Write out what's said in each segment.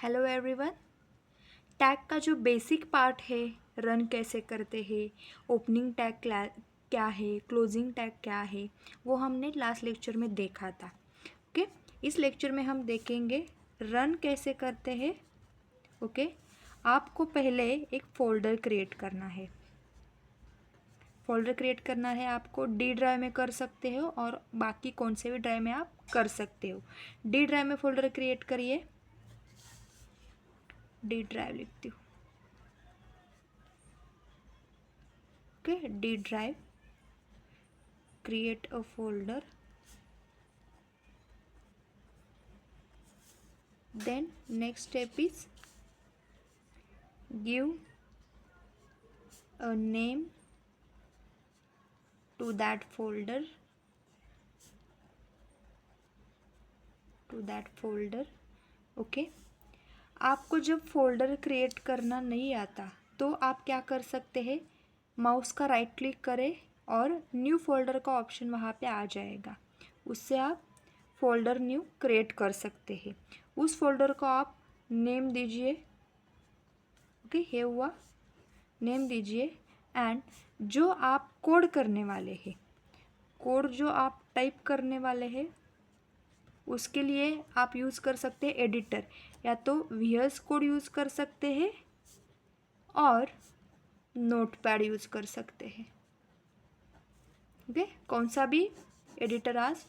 Hello everyone. Tag का जो basic part है, रन कैसे करते हैं, ओपनिंग टैग क्या है, क्लोजिंग टैग क्या है, वो हमने लास्ट लेक्चर में देखा था। ओके, इस लेक्चर में हम देखेंगे रन कैसे करते हैं। ओके, आपको पहले एक फ़ोल्डर क्रिएट करना है। फ़ोल्डर क्रिएट करना है आपको डी ड्राइव में कर सकते हो और बाकी कौन से भी ड्राइव में आप कर सकते हो। डी ड्राइव में फ़ोल्डर क्रिएट करिए। डी ड्राइव लिखती हूँ। Okay, D drive, create a folder, then next step is give a name to that folder, okay. आपको जब फोल्डर क्रिएट करना नहीं आता तो आप क्या कर सकते हैं, माउस का राइट क्लिक करें और न्यू फोल्डर का ऑप्शन वहाँ पे आ जाएगा। उससे आप फोल्डर न्यू क्रिएट कर सकते हैं। उस फोल्डर को आप नेम दीजिए। ओके, ये हुआ, नेम दीजिए। एंड जो आप कोड करने वाले हैं, कोड जो आप टाइप करने वाले हैं, उसके लिए आप यूज़ कर सकते हैं एडिटर, या तो VS कोड यूज़ कर सकते हैं और नोटपैड यूज़ कर सकते हैं। ओके, कौन सा भी एडिटर आज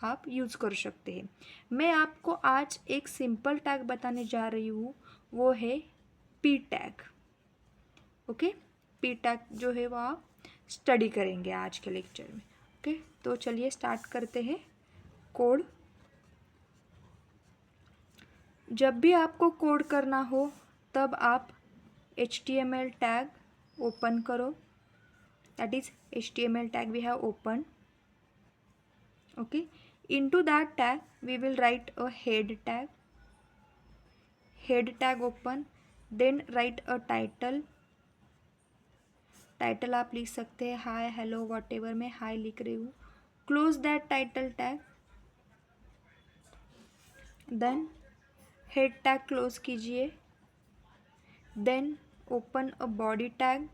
आप यूज़ कर सकते हैं। मैं आपको आज एक सिंपल टैग बताने जा रही हूँ, वो है P tag. Okay, P tag जो है वो आप स्टडी करेंगे आज के लेक्चर में। ओके, तो चलिए स्टार्ट करते हैं कोड। जब भी आपको कोड करना हो तब आप HTML टैग ओपन करो, that is HTML tag we have open. Okay, into that tag we will write a head tag open, then write a title आप लिख सकते हैं हाय, हेलो, वॉट एवर। मैं हाय लिख रही हूँ। Close that title tag, then head tag close कीजिए, then open a body tag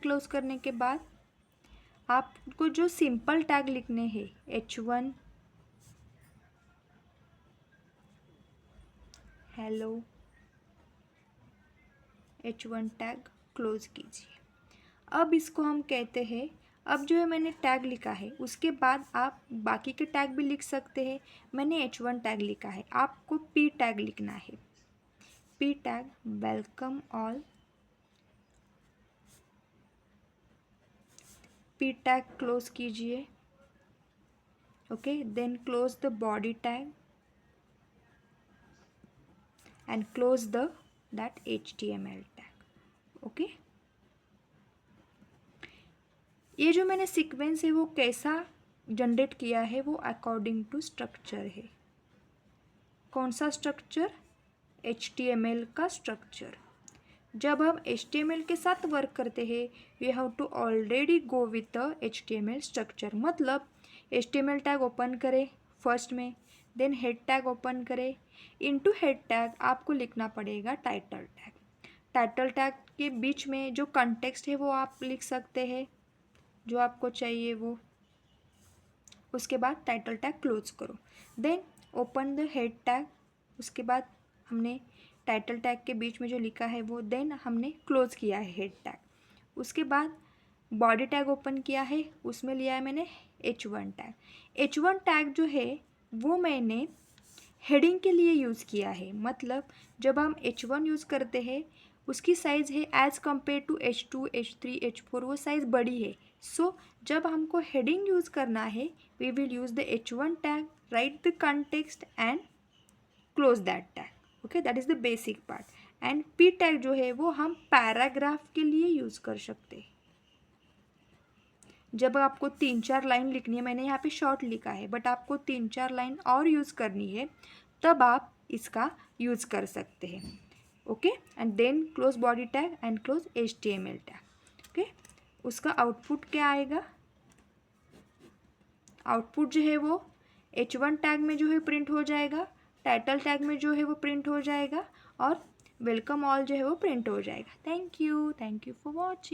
close करने के बाद आपको जो सिंपल टैग लिखने हैं, H1 hello, H1 tag close कीजिए। अब इसको हम कहते हैं, अब जो है मैंने टैग लिखा है उसके बाद आप बाकी के टैग भी लिख सकते हैं। मैंने H1 टैग लिखा है, आपको P टैग लिखना है। P tag welcome all, P tag close कीजिए। Okay, then close the body tag and close the that HTML tag. Okay, ये जो मैंने सीक्वेंस है वो कैसा जनरेट किया है, वो अकॉर्डिंग टू स्ट्रक्चर है। कौन सा स्ट्रक्चर? HTML का स्ट्रक्चर। जब हम HTML के साथ वर्क करते हैं, we have to already go with the HTML structure. मतलब HTML टैग ओपन करें फर्स्ट में, देन हेड टैग ओपन करें। इनटू हेड टैग आपको लिखना पड़ेगा टाइटल टैग। टाइटल टैग के बीच में जो कंटेक्स्ट है वो आप लिख सकते हैं, जो आपको चाहिए वो। उसके बाद टाइटल टैग क्लोज करो, then open the head tag. उसके बाद हमने टाइटल टैग के बीच में जो लिखा है वो, देन हमने क्लोज किया है हेड टैग। उसके बाद बॉडी टैग ओपन किया है, उसमें लिया है मैंने H1 टैग। H1 टैग जो है वो मैंने हेडिंग के लिए यूज़ किया है। मतलब जब हम H1 यूज़ करते हैं उसकी साइज़ है as compare to H2, H3, H4 वो साइज़ बड़ी है। सो जब हमको हेडिंग यूज़ करना है, we will use the H1 tag, right the context and close that tag. Okay, that is the basic part. And P tag जो है वो हम पैराग्राफ के लिए यूज़ कर सकते हैं। जब आपको 3-4 लाइन लिखनी है, मैंने यहाँ पे शॉर्ट लिखा है बट आपको 3-4 लाइन और यूज़ करनी है, तब आप इसका यूज़ कर सकते हैं। Okay, and then close body tag and close HTML tag. Okay, उसका आउटपुट क्या आएगा? आउटपुट जो है वो H1 टैग में जो है प्रिंट हो जाएगा। टाइटल टैग में जो है वो प्रिंट हो जाएगा और वेलकम ऑल जो है वो प्रिंट हो जाएगा। Thank you for watching.